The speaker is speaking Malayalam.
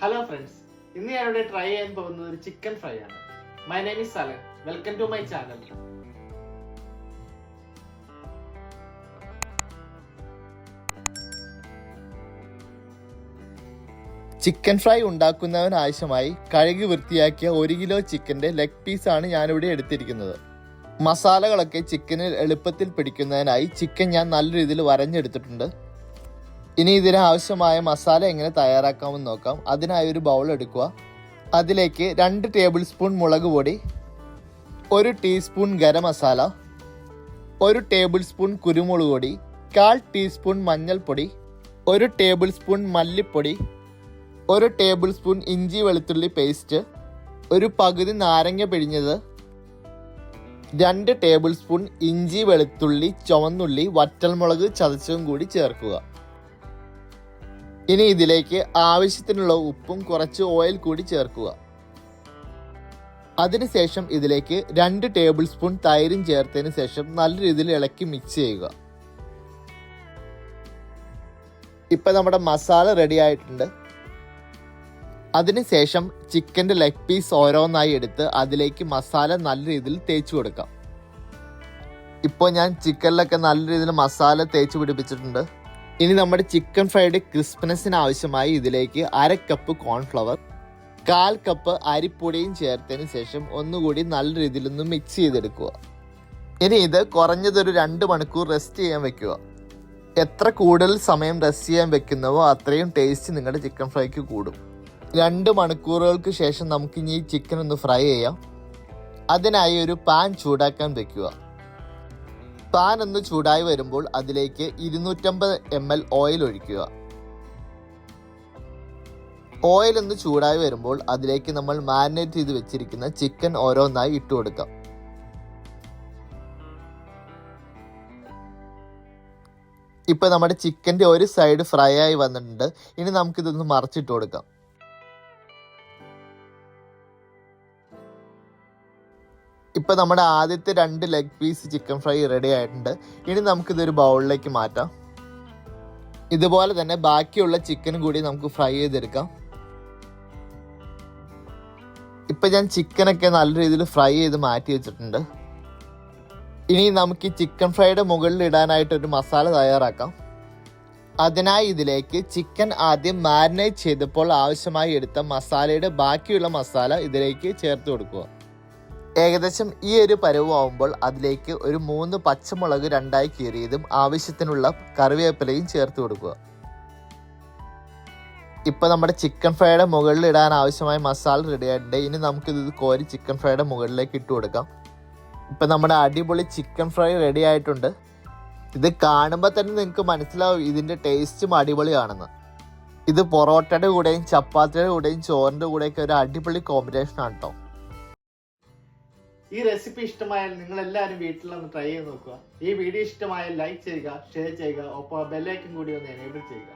ഹലോ ഫ്രണ്ട്സ്, ഇന്ന് ഞാനിവിടെ ട്രൈ ചെയ്യാൻ പോകുന്നത് ഒരു ചിക്കൻ ഫ്രൈ ആണ്. My name is Salan. Welcome to my channel. Chicken fry ഉണ്ടാക്കുന്നതിനാവശ്യമായി കഴുകി വൃത്തിയാക്കിയ 1 കിലോ ചിക്കൻ്റെ ലെഗ് പീസാണ് ഞാനിവിടെ എടുത്തിരിക്കുന്നത്. മസാലകളൊക്കെ ചിക്കനിൽ എളുപ്പത്തിൽ പിടിക്കുന്നതിനായി ചിക്കൻ ഞാൻ നല്ല രീതിയിൽ വരഞ്ഞെടുത്തിട്ടുണ്ട്. ഇനി ഇതിന് ആവശ്യമായ മസാല എങ്ങനെ തയ്യാറാക്കാമെന്ന് നോക്കാം. അതിനായി ഒരു ബൗൾ എടുക്കുക. അതിലേക്ക് 2 ടേബിൾ സ്പൂൺ മുളക് പൊടി, 1 teaspoon garam masala, 1 table spoon കുരുമുളക് പൊടി, 1/4 ടീസ്പൂൺ മഞ്ഞൾപ്പൊടി, 1 ടേബിൾ സ്പൂൺ മല്ലിപ്പൊടി, 1 ടേബിൾ സ്പൂൺ ഇഞ്ചി വെളുത്തുള്ളി പേസ്റ്റ്, ഒരു പകുതി നാരങ്ങ പിഴിഞ്ഞത്, 2 ടേബിൾ സ്പൂൺ ഇഞ്ചി വെളുത്തുള്ളി ചുവന്നുള്ളി വറ്റൽമുളക് ചതച്ചതും കൂടി ചേർക്കുക. ഇനി ഇതിലേക്ക് ആവശ്യത്തിനുള്ള ഉപ്പും കുറച്ച് ഓയിൽ കൂടി ചേർക്കുക. അതിനുശേഷം ഇതിലേക്ക് 2 ടേബിൾ സ്പൂൺ തൈരും ചേർത്തതിന് ശേഷം നല്ല രീതിയിൽ ഇളക്കി മിക്സ് ചെയ്യുക. ഇപ്പം നമ്മുടെ മസാല റെഡി ആയിട്ടുണ്ട്. അതിനുശേഷം ചിക്കൻ്റെ ലെഗ് പീസ് ഓരോന്നായി എടുത്ത് അതിലേക്ക് മസാല നല്ല രീതിയിൽ തേച്ച് കൊടുക്കാം. ഇപ്പോൾ ഞാൻ ചിക്കനിലൊക്കെ നല്ല രീതിയിൽ മസാല തേച്ച് പിടിപ്പിച്ചിട്ടുണ്ട്. ഇനി നമ്മുടെ ചിക്കൻ ഫ്രൈഡ് ക്രിസ്പിനെസ്സിന് ആവശ്യമായി ഇതിലേക്ക് 1/2 കപ്പ് കോൺഫ്ലവർ, 1/4 കപ്പ് അരിപ്പൊടിയും ചേർത്തതിന് ശേഷം ഒന്നുകൂടി നല്ല രീതിയിൽ ഒന്ന് മിക്സ് ചെയ്തെടുക്കുക. ഇനി ഇത് കുറഞ്ഞതൊരു 2 മണിക്കൂർ റെസ്റ്റ് ചെയ്യാൻ വെക്കുക. എത്ര കൂടുതൽ സമയം റെസ്റ്റ് ചെയ്യാൻ വെക്കുന്നവോ അത്രയും ടേസ്റ്റ് നിങ്ങളുടെ ചിക്കൻ ഫ്രൈക്ക് കൂടും. 2 മണിക്കൂറുകൾക്ക് ശേഷം നമുക്കിനി ഈ ചിക്കൻ ഒന്ന് ഫ്രൈ ചെയ്യാം. അതിനായി ഒരു പാൻ ചൂടാക്കാൻ വെക്കുക. പാൻ ഒന്ന് ചൂടായി വരുമ്പോൾ അതിലേക്ക് 250 ml ഓയിൽ ഒഴിക്കുക. ഓയിൽ ഒന്ന് ചൂടായി വരുമ്പോൾ അതിലേക്ക് നമ്മൾ മാരിനേറ്റ് ചെയ്ത് വെച്ചിരിക്കുന്ന ചിക്കൻ ഓരോന്നായി ഇട്ട് കൊടുക്കാം. ഇപ്പം നമ്മുടെ ചിക്കൻ്റെ ഒരു സൈഡ് ഫ്രൈ ആയി വന്നിട്ടുണ്ട്. ഇനി നമുക്കിതൊന്ന് മറിച്ചിട്ട് കൊടുക്കാം. ഇപ്പം നമ്മുടെ ആദ്യത്തെ 2 leg piece chicken fry ready ആയിട്ടുണ്ട്. ഇനി നമുക്കിതൊരു ബൗളിലേക്ക് മാറ്റാം. ഇതുപോലെ തന്നെ ബാക്കിയുള്ള ചിക്കനും കൂടി നമുക്ക് ഫ്രൈ ചെയ്തെടുക്കാം. ഇപ്പം ഞാൻ ചിക്കനൊക്കെ നല്ല രീതിയിൽ ഫ്രൈ ചെയ്ത് മാറ്റി വെച്ചിട്ടുണ്ട്. ഇനി നമുക്ക് ഈ ചിക്കൻ ഫ്രൈയുടെ മുകളിൽ ഇടാനായിട്ടൊരു മസാല തയ്യാറാക്കാം. അതിനായി ഇതിലേക്ക് ചിക്കൻ ആദ്യം മാരിനേറ്റ് ചെയ്തപ്പോൾ ആവശ്യമായി എടുത്ത മസാലയുടെ ബാക്കിയുള്ള മസാല ഇതിലേക്ക് ചേർത്ത് കൊടുക്കുക. ഏകദേശം ഈ ഒരു പരുവമാകുമ്പോൾ അതിലേക്ക് ഒരു 3 പച്ചമുളക് 2ആയി കീറിയതും ആവശ്യത്തിനുള്ള കറിവേപ്പിലയും ചേർത്ത് കൊടുക്കുക. ഇപ്പം നമ്മുടെ ചിക്കൻ ഫ്രൈയുടെ മുകളിൽ ഇടാൻ ആവശ്യമായ മസാല റെഡി ആയിട്ടുണ്ട്. ഇനി നമുക്കിത് കോരി ചിക്കൻ ഫ്രൈയുടെ മുകളിലേക്ക് ഇട്ട് കൊടുക്കാം. ഇപ്പം നമ്മുടെ അടിപൊളി ചിക്കൻ ഫ്രൈ റെഡി ആയിട്ടുണ്ട്. ഇത് കാണുമ്പോൾ തന്നെ നിങ്ങൾക്ക് മനസ്സിലാവും ഇതിൻ്റെ ടേസ്റ്റും അടിപൊളിയാണെന്ന്. ഇത് പൊറോട്ടയുടെ കൂടെയും ചപ്പാത്തിയുടെ കൂടെയും ചോറിൻ്റെ കൂടെയൊക്കെ ഒരു അടിപൊളി കോമ്പിനേഷനാണ് കേട്ടോ. ഈ റെസിപ്പി ഇഷ്ടമായാൽ നിങ്ങൾ എല്ലാവരും വീട്ടിലൊന്ന് ട്രൈ ചെയ്ത് നോക്കുക. ഈ വീഡിയോ ഇഷ്ടമായാൽ ലൈക്ക് ചെയ്യുക, ഷെയർ ചെയ്യുക, ഒപ്പം ബെല്ലൈക്കൺ കൂടി ഒന്ന് എനേബിൾ ചെയ്യുക.